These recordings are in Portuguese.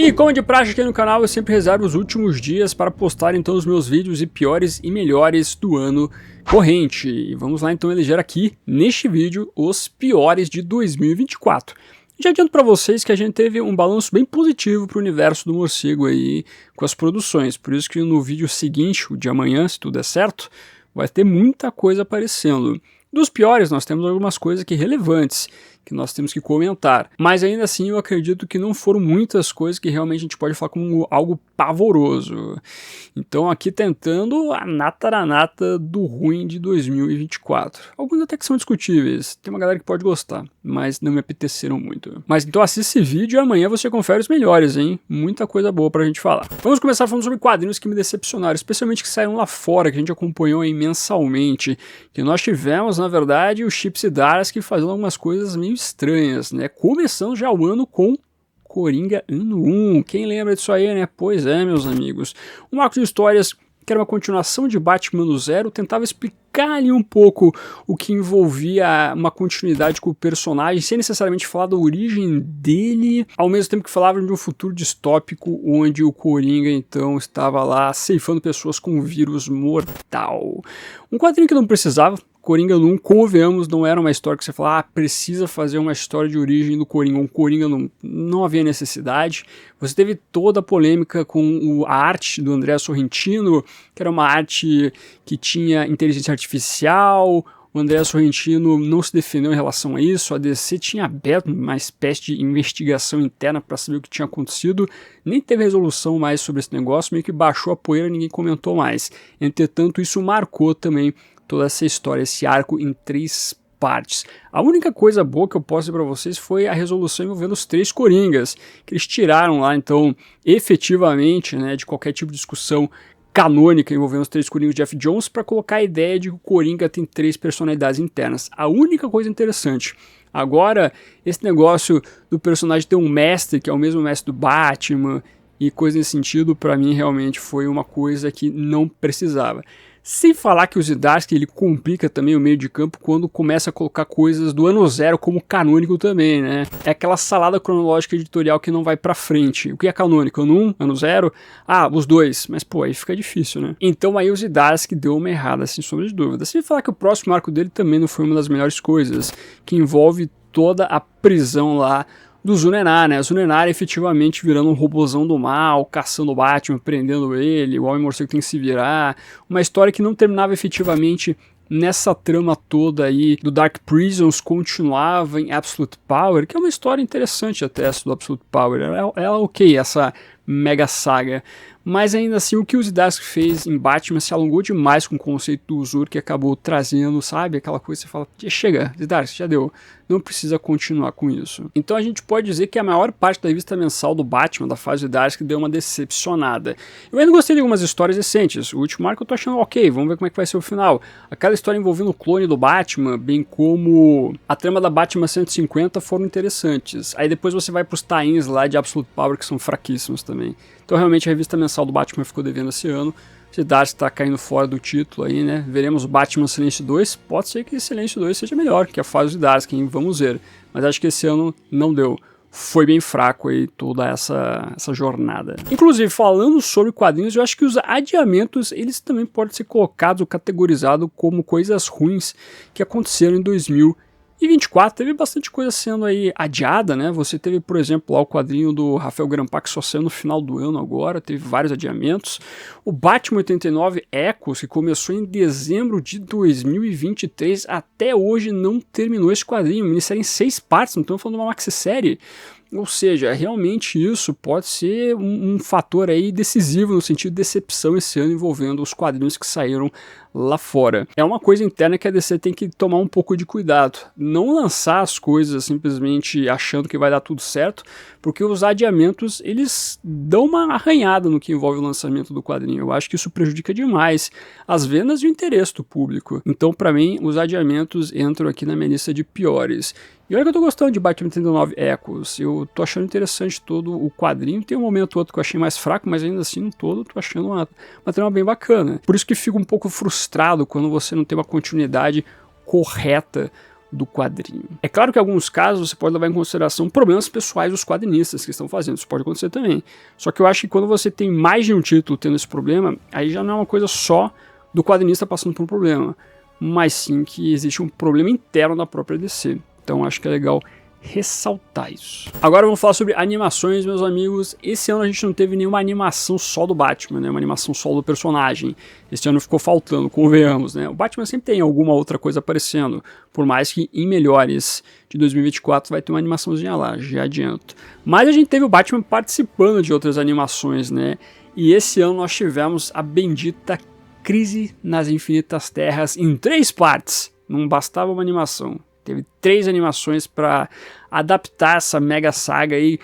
E como de praxe aqui no canal, eu sempre reservo os últimos dias para postar então os meus vídeos e piores e melhores do ano corrente. E vamos lá então eleger aqui, neste vídeo, os piores de 2024. Já adianto para vocês que a gente teve um balanço bem positivo para o universo do morcego aí com as produções. Por isso que no vídeo seguinte, o de amanhã, se tudo der certo, vai ter muita coisa aparecendo. Dos piores, nós temos algumas coisas aqui relevantes que nós temos que comentar, mas ainda assim eu acredito que não foram muitas coisas que realmente a gente pode falar como algo pavoroso. Então aqui tentando a nata da nata do ruim de 2024. Alguns até que são discutíveis, tem uma galera que pode gostar, mas não me apeteceram muito. Mas então assista esse vídeo e amanhã você confere os melhores, hein? Muita coisa boa pra gente falar. Vamos começar falando sobre quadrinhos que me decepcionaram, especialmente que saíram lá fora, que a gente acompanhou aí mensalmente, que nós tivemos, na verdade, o Chip Zdarsky fazendo algumas coisas meio estranhas, né? Começando já o ano com Coringa ano 1. Quem lembra disso aí, né? Pois é, meus amigos. Um arco de histórias que era uma continuação de Batman no Zero, tentava explicar ali um pouco o que envolvia uma continuidade com o personagem, sem necessariamente falar da origem dele, ao mesmo tempo que falava de um futuro distópico, onde o Coringa, então, estava lá ceifando pessoas com um vírus mortal. Um quadrinho que não precisava. Coringa no 1, convenhamos, não era uma história que você fala, precisa fazer uma história de origem do Coringa. Um Coringa não havia necessidade. Você teve toda a polêmica com a arte do André Sorrentino, que era uma arte que tinha inteligência artificial. O André Sorrentino não se defendeu em relação a isso. A DC tinha aberto uma espécie de investigação interna para saber o que tinha acontecido. Nem teve resolução mais sobre esse negócio, meio que baixou a poeira e ninguém comentou mais. Entretanto, isso marcou também toda essa história, esse arco em 3 partes. A única coisa boa que eu posso dizer para vocês foi a resolução envolvendo os 3 Coringas, que eles tiraram lá, então, efetivamente, né, de qualquer tipo de discussão canônica envolvendo os 3 Coringas de Jeff Jones, para colocar a ideia de que o Coringa tem 3 personalidades internas. A única coisa interessante. Agora, esse negócio do personagem ter um mestre, que é o mesmo mestre do Batman, e coisa nesse sentido, para mim, realmente foi uma coisa que não precisava. Sem falar que o Zdarsky ele complica também o meio de campo quando começa a colocar coisas do ano 0 como canônico também, né? É aquela salada cronológica editorial que não vai pra frente. O que é canônico? Ano 1? Ano 0? Os dois. Mas pô, aí fica difícil, né? Então aí o Zdarsky deu uma errada, sem sombra de dúvida. Sem falar que o próximo arco dele também não foi uma das melhores coisas, que envolve toda a prisão lá do Zunenar, né? Zunenar efetivamente virando um robozão do mal, caçando o Batman, prendendo ele, o Homem-Morcego tem que se virar. Uma história que não terminava efetivamente nessa trama toda aí do Dark Prisons, continuava em Absolute Power, que é uma história interessante até essa do Absolute Power. Ela ok, essa mega saga. Mas ainda assim, o que o Zdarsky fez em Batman se alongou demais com o conceito do Zur, que acabou trazendo, sabe? Aquela coisa que você fala, chega, Zdarsky, já deu. Não precisa continuar com isso. Então a gente pode dizer que a maior parte da revista mensal do Batman, da fase Zdarsky, deu uma decepcionada. Eu ainda gostei de algumas histórias recentes. O último arco eu tô achando ok, vamos ver como é que vai ser o final. Aquela história envolvendo o clone do Batman, bem como a trama da Batman 150 foram interessantes. Aí depois você vai pros tie-ins lá de Absolute Power, que são fraquíssimos também. Então realmente a revista mensal do Batman ficou devendo esse ano. Zdarsky está caindo fora do título aí, né? Veremos o Batman Silêncio 2. Pode ser que Silêncio 2 seja melhor que a fase do Zdarsky, hein? Vamos ver. Mas acho que esse ano não deu. Foi bem fraco aí toda essa jornada. Inclusive, falando sobre quadrinhos, eu acho que os adiamentos, eles também podem ser colocados ou categorizados como coisas ruins que aconteceram em 2024, teve bastante coisa sendo aí adiada, né? Você teve, por exemplo, lá o quadrinho do Rafael Grampar, que só saiu no final do ano agora, teve vários adiamentos. O Batman 89 Echoes, que começou em dezembro de 2023, até hoje não terminou esse quadrinho. Minissérie em 6 partes, não estamos falando de uma maxi-série. Ou seja, realmente isso pode ser um fator aí decisivo no sentido de decepção esse ano envolvendo os quadrinhos que saíram lá fora. É uma coisa interna que a DC tem que tomar um pouco de cuidado. Não lançar as coisas simplesmente achando que vai dar tudo certo, porque os adiamentos, eles dão uma arranhada no que envolve o lançamento do quadrinho. Eu acho que isso prejudica demais as vendas e o interesse do público. Então, para mim, os adiamentos entram aqui na minha lista de piores. E olha que eu tô gostando de Batman 89 Echoes, eu tô achando interessante todo o quadrinho, tem um momento ou outro que eu achei mais fraco, mas ainda assim no todo eu tô achando uma trama bem bacana. Por isso que fico um pouco frustrado quando você não tem uma continuidade correta do quadrinho. É claro que em alguns casos você pode levar em consideração problemas pessoais dos quadrinistas que estão fazendo, isso pode acontecer também. Só que eu acho que quando você tem mais de um título tendo esse problema, aí já não é uma coisa só do quadrinista passando por um problema, mas sim que existe um problema interno da própria DC. Então acho que é legal ressaltar isso. Agora vamos falar sobre animações, meus amigos. Esse ano a gente não teve nenhuma animação só do Batman, né? Uma animação só do personagem. Esse ano ficou faltando, convenhamos, né? O Batman sempre tem alguma outra coisa aparecendo, por mais que em melhores de 2024 vai ter uma animaçãozinha lá, já adianto. Mas a gente teve o Batman participando de outras animações, né? E esse ano nós tivemos a bendita Crise nas Infinitas Terras em 3 partes. Não bastava uma animação. Teve 3 animações para adaptar essa mega saga aí,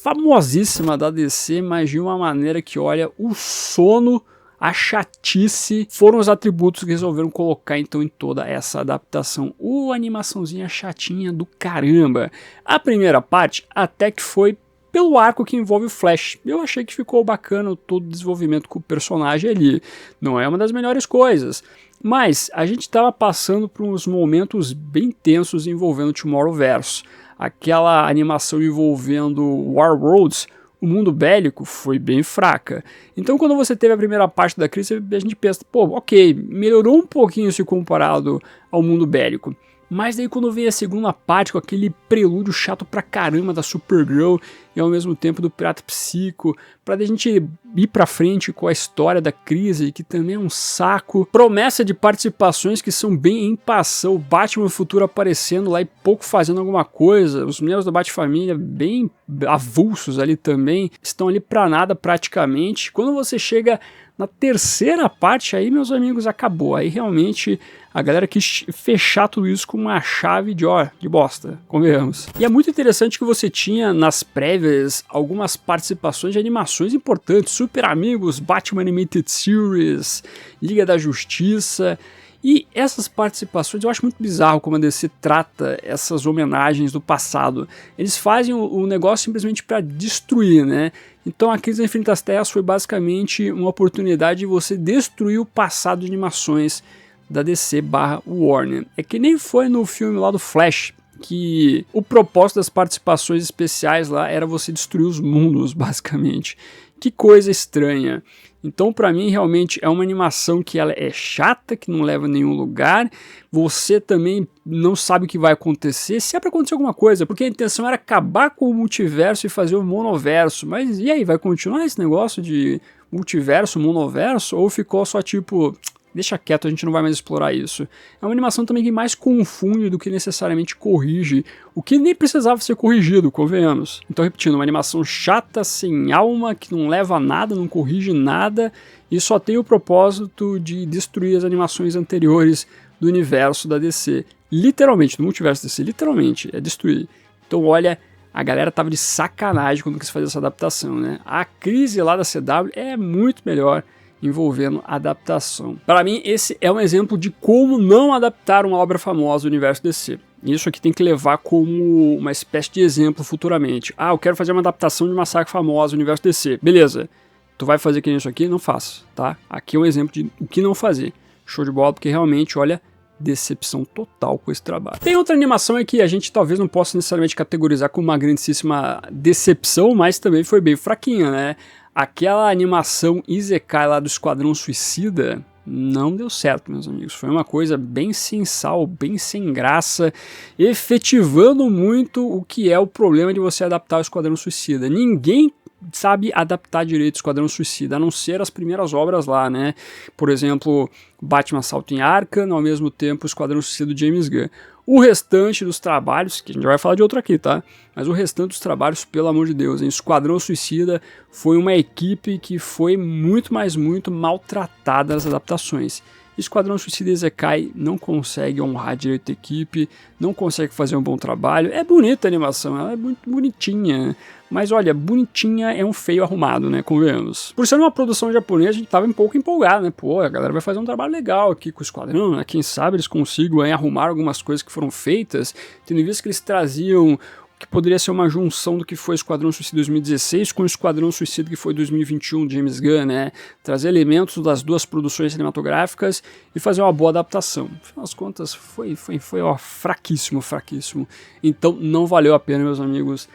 famosíssima da DC, mas de uma maneira que, olha, o sono, a chatice, foram os atributos que resolveram colocar então em toda essa adaptação. Animaçãozinha chatinha do caramba. A primeira parte até que foi pelo arco que envolve o Flash. Eu achei que ficou bacana todo o desenvolvimento com o personagem ali. Não é uma das melhores coisas. Mas a gente estava passando por uns momentos bem tensos envolvendo o Tomorrowverse. Aquela animação envolvendo War Worlds, o mundo bélico, foi bem fraca. Então quando você teve a primeira parte da crise, a gente pensa, pô, ok, melhorou um pouquinho se comparado ao mundo bélico. Mas daí quando vem a segunda parte com aquele prelúdio chato pra caramba da Supergirl e ao mesmo tempo do Pirata Psico, pra a gente ir pra frente com a história da crise, que também é um saco, promessa de participações que são bem em passão, o Batman futuro aparecendo lá e pouco fazendo alguma coisa, os membros da Bat-Família bem avulsos ali também, estão ali pra nada praticamente. Quando você chega na terceira parte aí, meus amigos, acabou. Aí realmente a galera quis fechar tudo isso com uma chave de bosta, convenhamos. E é muito interessante que você tinha nas prévias algumas participações de animações importantes, Super Amigos, Batman Animated Series, Liga da Justiça. E essas participações, eu acho muito bizarro como a DC trata essas homenagens do passado. Eles fazem o negócio simplesmente para destruir, né? Então a Crise das Infinitas Terras foi basicamente uma oportunidade de você destruir o passado de animações da DC / Warner. É que nem foi no filme lá do Flash, que o propósito das participações especiais lá era você destruir os mundos, basicamente. Que coisa estranha. Então, para mim, realmente é uma animação que ela é chata, que não leva a nenhum lugar. Você também não sabe o que vai acontecer, se é para acontecer alguma coisa, porque a intenção era acabar com o multiverso e fazer o monoverso. Mas e aí, vai continuar esse negócio de multiverso, monoverso? Ou ficou só tipo, deixa quieto, a gente não vai mais explorar isso? É uma animação também que mais confunde do que necessariamente corrige, o que nem precisava ser corrigido, convenhamos. Então, repetindo, uma animação chata, sem alma, que não leva a nada, não corrige nada, e só tem o propósito de destruir as animações anteriores do universo da DC. Literalmente, do multiverso da DC, literalmente, é destruir. Então, olha, a galera tava de sacanagem quando quis fazer essa adaptação, né? A crise lá da CW é muito melhor envolvendo adaptação. Para mim, esse é um exemplo de como não adaptar uma obra famosa do universo DC. Isso aqui tem que levar como uma espécie de exemplo futuramente. Ah, eu quero fazer uma adaptação de uma saga famosa do universo DC. Beleza, tu vai fazer que nem isso aqui? Não faça, tá? Aqui é um exemplo de o que não fazer. Show de bola, porque realmente, olha, decepção total com esse trabalho. Tem outra animação aí que a gente talvez não possa necessariamente categorizar como uma grandíssima decepção, mas também foi bem fraquinha, né? Aquela animação Isekai lá do Esquadrão Suicida não deu certo, meus amigos. Foi uma coisa bem sem sal, bem sem graça, efetivando muito o que é o problema de você adaptar o Esquadrão Suicida. Ninguém sabe adaptar direito o Esquadrão Suicida, a não ser as primeiras obras lá, né? Por exemplo, Batman Assalto em Arkham, ao mesmo tempo o Esquadrão Suicida do James Gunn. O restante dos trabalhos, que a gente vai falar de outro aqui, tá? Mas o restante dos trabalhos, pelo amor de Deus, hein? Esquadrão Suicida foi uma equipe que foi muito maltratada nas adaptações. Esquadrão Suicida Isekai não consegue honrar direito a equipe, não consegue fazer um bom trabalho. É bonita a animação, ela é muito bonitinha, mas olha, bonitinha é um feio arrumado, né, convenhamos. Por ser uma produção japonesa, a gente tava um pouco empolgado, né, pô, a galera vai fazer um trabalho legal aqui com o Esquadrão, né, quem sabe eles consigam aí arrumar algumas coisas que foram feitas, tendo em vista que eles traziam que poderia ser uma junção do que foi Esquadrão Suicida 2016 com o Esquadrão Suicida que foi 2021 de James Gunn, né? Trazer elementos das duas produções cinematográficas e fazer uma boa adaptação. Afinal das contas, foi ó, fraquíssimo. Então não valeu a pena, meus amigos.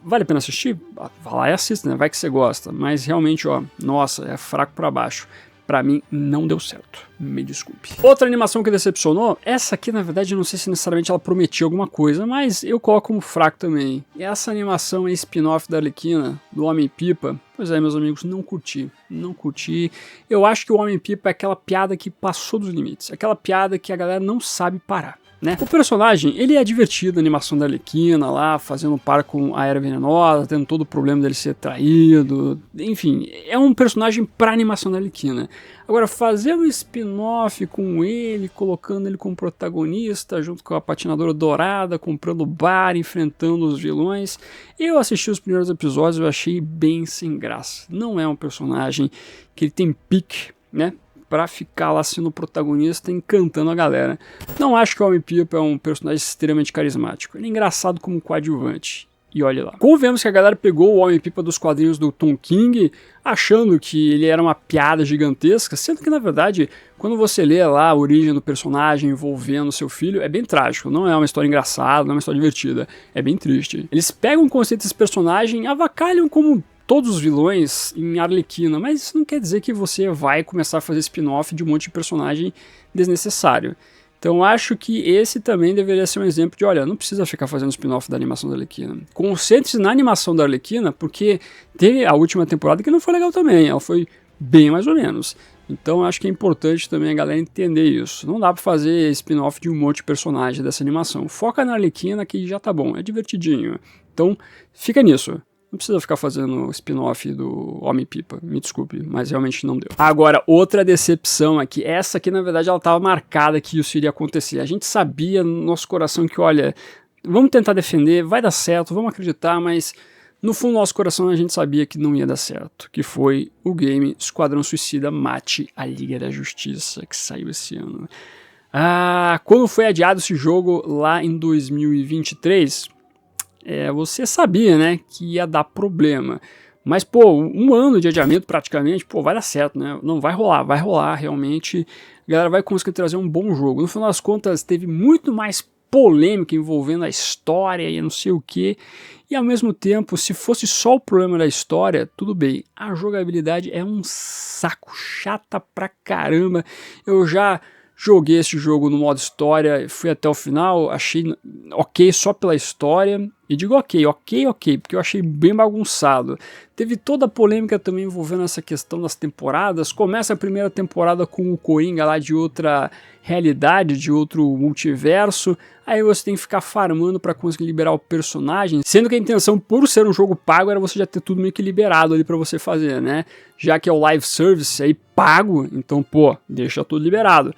Vale a pena assistir? Vai lá e assista, né? Vai que você gosta. Mas realmente, ó, nossa, é fraco pra baixo. Pra mim, não deu certo. Me desculpe. Outra animação que decepcionou, essa aqui, na verdade, eu não sei se necessariamente ela prometia alguma coisa, mas eu coloco como fraco também. Essa animação é spin-off da Arlequina, do Homem-Pipa. Pois é, meus amigos, não curti. Eu acho que o Homem-Pipa é aquela piada que passou dos limites. Aquela piada que a galera não sabe parar. Né? O personagem, ele é divertido, a animação da Arlequina lá, fazendo par com a Era Venenosa, tendo todo o problema dele ser traído, enfim, é um personagem pra animação da Arlequina. Agora, fazer um spin-off com ele, colocando ele como protagonista, junto com a Patinadora Dourada, comprando bar, enfrentando os vilões, eu assisti os primeiros episódios e eu achei bem sem graça. Não é um personagem que ele tem pique, né? Pra ficar lá sendo protagonista, encantando a galera. Não acho que o Homem-Pipa é um personagem extremamente carismático. Ele é engraçado como coadjuvante. E olha lá. Convenhamos que a galera pegou o Homem-Pipa dos quadrinhos do Tom King, achando que ele era uma piada gigantesca, sendo que, na verdade, quando você lê lá a origem do personagem envolvendo seu filho, é bem trágico. Não é uma história engraçada, não é uma história divertida. É bem triste. Eles pegam o conceito desse personagem e avacalham como todos os vilões em Arlequina, mas isso não quer dizer que você vai começar a fazer spin-off de um monte de personagem desnecessário. Então acho que esse também deveria ser um exemplo de, olha, não precisa ficar fazendo spin-off da animação da Arlequina. Concentre-se na animação da Arlequina, porque teve a última temporada que não foi legal também, ela foi bem mais ou menos. Então acho que é importante também a galera entender isso. Não dá pra fazer spin-off de um monte de personagem dessa animação. Foca na Arlequina que já tá bom, é divertidinho. Então fica nisso. Não precisa ficar fazendo spin-off do Homem-Pipa, me desculpe, mas realmente não deu. Agora, outra decepção aqui, essa aqui na verdade ela estava marcada que isso iria acontecer. A gente sabia no nosso coração que, olha, vamos tentar defender, vai dar certo, vamos acreditar, mas no fundo do nosso coração a gente sabia que não ia dar certo, que foi o game Esquadrão Suicida Mate a Liga da Justiça, que saiu esse ano. Quando foi adiado esse jogo lá em 2023... você sabia, né, que ia dar problema. Mas, pô, um ano de adiamento praticamente, pô, vai dar certo, né? Não, vai rolar realmente. A galera vai conseguir trazer um bom jogo. No final das contas, teve muito mais polêmica envolvendo a história e não sei o que. E ao mesmo tempo, se fosse só o problema da história, tudo bem. A jogabilidade é um saco, chata pra caramba. Eu já joguei esse jogo no modo história, fui até o final, achei ok só pela história, e digo ok, porque eu achei bem bagunçado. Teve toda a polêmica também envolvendo essa questão das temporadas. Começa a primeira temporada com o Coringa lá de outra realidade, de outro multiverso, aí você tem que ficar farmando para conseguir liberar o personagem, sendo que a intenção, por ser um jogo pago, era você já ter tudo meio que liberado ali para você fazer, né? Já que é o live service aí pago, então pô, deixa tudo liberado.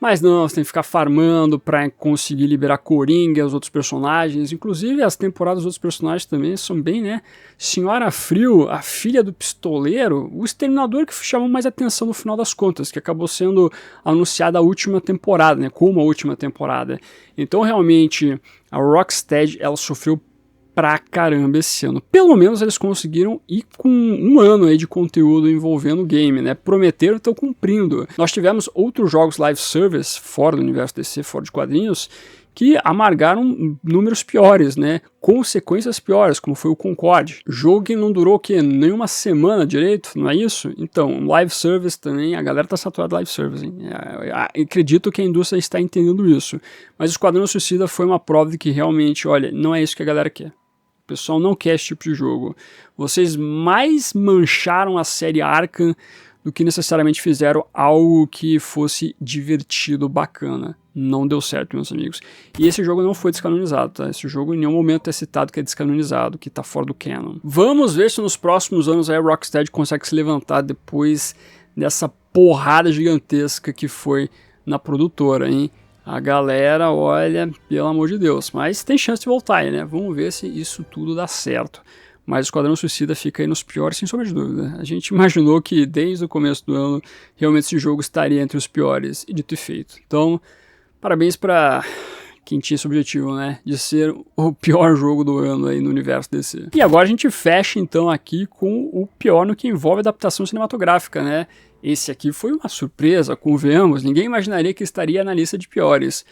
Mas não, você tem que ficar farmando pra conseguir liberar Coringa, os outros personagens. Inclusive, as temporadas dos outros personagens também são bem, né? Senhora Frio, a filha do pistoleiro, o Exterminador que chamou mais atenção no final das contas, que acabou sendo anunciada a última temporada, né? Como a última temporada. Então, realmente, a Rocksteady, ela sofreu pra caramba esse ano. Pelo menos eles conseguiram ir com um ano aí de conteúdo envolvendo o game, né? Prometeram e estão cumprindo. Nós tivemos outros jogos live service fora do universo DC, fora de quadrinhos, que amargaram números piores, né? Consequências piores, como foi o Concorde. Jogo que não durou o quê? Nem uma semana direito, não é isso? Então, live service também, a galera tá saturada de live service, hein? Acredito que a indústria está entendendo isso. Mas o Esquadrão Suicida foi uma prova de que realmente, olha, não é isso que a galera quer. O pessoal não quer esse tipo de jogo. Vocês mais mancharam a série Arkham do que necessariamente fizeram algo que fosse divertido, bacana. Não deu certo, meus amigos. E esse jogo não foi descanonizado, tá? Esse jogo em nenhum momento é citado que é descanonizado, que tá fora do canon. Vamos ver se nos próximos anos a Rocksteady consegue se levantar depois dessa porrada gigantesca que foi na produtora, hein? A galera, olha, pelo amor de Deus, mas tem chance de voltar aí, né? Vamos ver se isso tudo dá certo. Mas o Esquadrão Suicida fica aí nos piores, sem sombra de dúvida. A gente imaginou que desde o começo do ano, realmente esse jogo estaria entre os piores, e dito e feito. Então, parabéns para quem tinha esse objetivo, né, de ser o pior jogo do ano aí no universo DC. E agora a gente fecha então aqui com o pior no que envolve adaptação cinematográfica, né? Esse aqui foi uma surpresa, convenhamos, ninguém imaginaria que estaria na lista de piores.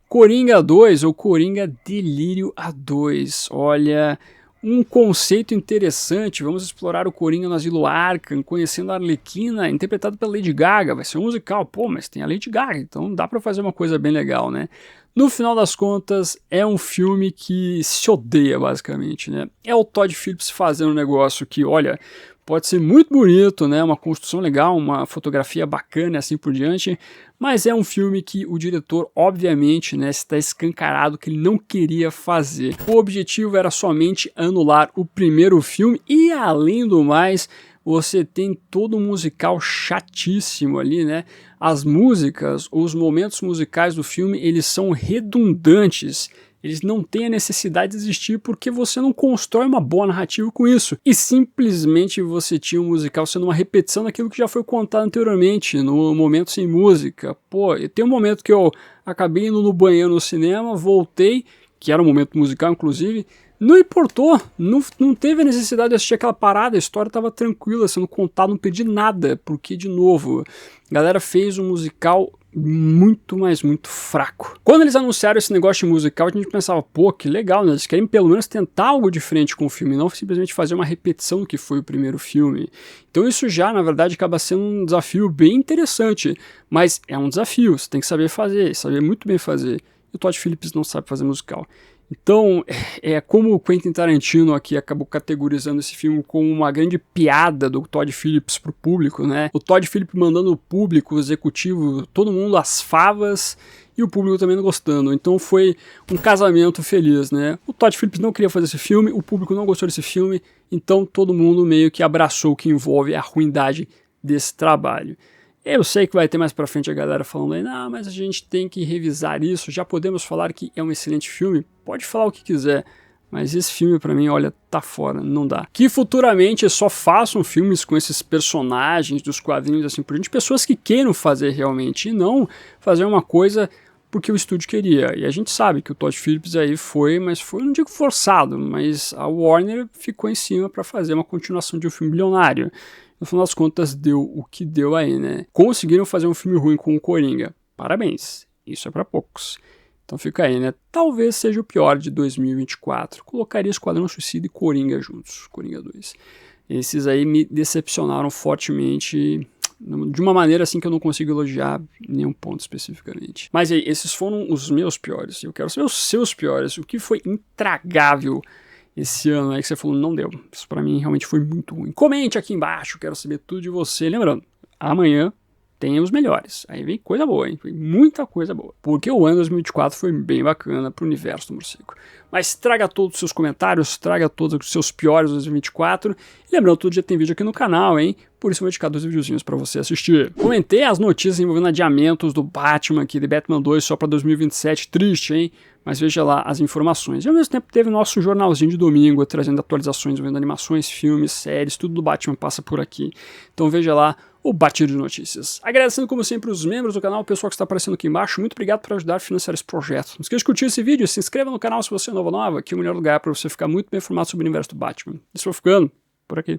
Coringa 2 ou Coringa Delírio A2, olha, um conceito interessante, vamos explorar o Coringa no Asilo Arkham, conhecendo a Arlequina, interpretado pela Lady Gaga, vai ser um musical, pô, mas tem a Lady Gaga, então dá pra fazer uma coisa bem legal, né? No final das contas, é um filme que se odeia, basicamente, né? É o Todd Phillips fazendo um negócio que, olha, pode ser muito bonito, né? Uma construção legal, uma fotografia bacana e assim por diante, mas é um filme que o diretor, obviamente, né, está escancarado que ele não queria fazer. O objetivo era somente anular o primeiro filme e, além do mais, você tem todo um musical chatíssimo ali, né? As músicas, os momentos musicais do filme, eles são redundantes. Eles não têm a necessidade de existir porque você não constrói uma boa narrativa com isso. E simplesmente você tinha um musical sendo uma repetição daquilo que já foi contado anteriormente, no momento sem música. Pô, tem um momento que eu acabei indo no banheiro no cinema, voltei, que era um momento musical inclusive, não importou, não teve a necessidade de assistir aquela parada, a história estava tranquila, sendo contada, não perdi nada, porque, de novo, a galera fez um musical muito, mas muito fraco. Quando eles anunciaram esse negócio de musical, a gente pensava, pô, que legal, né? Eles querem pelo menos tentar algo diferente com o filme, não simplesmente fazer uma repetição do que foi o primeiro filme. Então isso já, na verdade, acaba sendo um desafio bem interessante, mas é um desafio, você tem que saber fazer, saber muito bem fazer. E o Todd Phillips não sabe fazer musical. Então, como o Quentin Tarantino aqui acabou categorizando esse filme como uma grande piada do Todd Phillips pro público, né? O Todd Phillips mandando o público, o executivo, todo mundo às favas e o público também não gostando. Então foi um casamento feliz, né? O Todd Phillips não queria fazer esse filme, o público não gostou desse filme, então todo mundo meio que abraçou o que envolve a ruindade desse trabalho. Eu sei que vai ter mais pra frente a galera falando aí, não, mas a gente tem que revisar isso, já podemos falar que é um excelente filme, pode falar o que quiser, mas esse filme pra mim, olha, tá fora, não dá. Que futuramente só façam filmes com esses personagens dos quadrinhos assim por diante, pessoas que queiram fazer realmente, e não fazer uma coisa porque o estúdio queria. E a gente sabe que o Todd Phillips aí foi, mas foi, não digo forçado, mas a Warner ficou em cima pra fazer uma continuação de um filme bilionário. No final das contas, deu o que deu aí, né? Conseguiram fazer um filme ruim com o Coringa. Parabéns. Isso é pra poucos. Então fica aí, né? Talvez seja o pior de 2024. Colocaria Esquadrão Suicida e Coringa juntos. Coringa 2. Esses aí me decepcionaram fortemente, de uma maneira assim que eu não consigo elogiar nenhum ponto especificamente. Mas aí, esses foram os meus piores. Eu quero saber os seus piores. O que foi intragável esse ano aí que você falou, não deu. Isso pra mim realmente foi muito ruim. Comente aqui embaixo, quero saber tudo de você. Lembrando, amanhã tem os melhores. Aí vem coisa boa, hein? Vem muita coisa boa. Porque o ano 2024 foi bem bacana pro universo do morcego. Mas traga todos os seus comentários, traga todos os seus piores de 2024. E lembrando, todo dia tem vídeo aqui no canal, hein? Por isso eu vou dedicar 2 videozinhos pra você assistir. Comentei as notícias envolvendo adiamentos do Batman aqui, de Batman 2 só pra 2027. Triste, hein? Mas veja lá as informações. E ao mesmo tempo teve nosso jornalzinho de domingo, trazendo atualizações, vendo animações, filmes, séries, tudo do Batman passa por aqui. Então veja lá o Batido de Notícias. Agradecendo como sempre os membros do canal, o pessoal que está aparecendo aqui embaixo, muito obrigado por ajudar a financiar esse projeto. Não esqueça de curtir esse vídeo, se inscreva no canal se você é nova, que é o melhor lugar para você ficar muito bem informado sobre o universo do Batman. Isso foi ficando por aqui.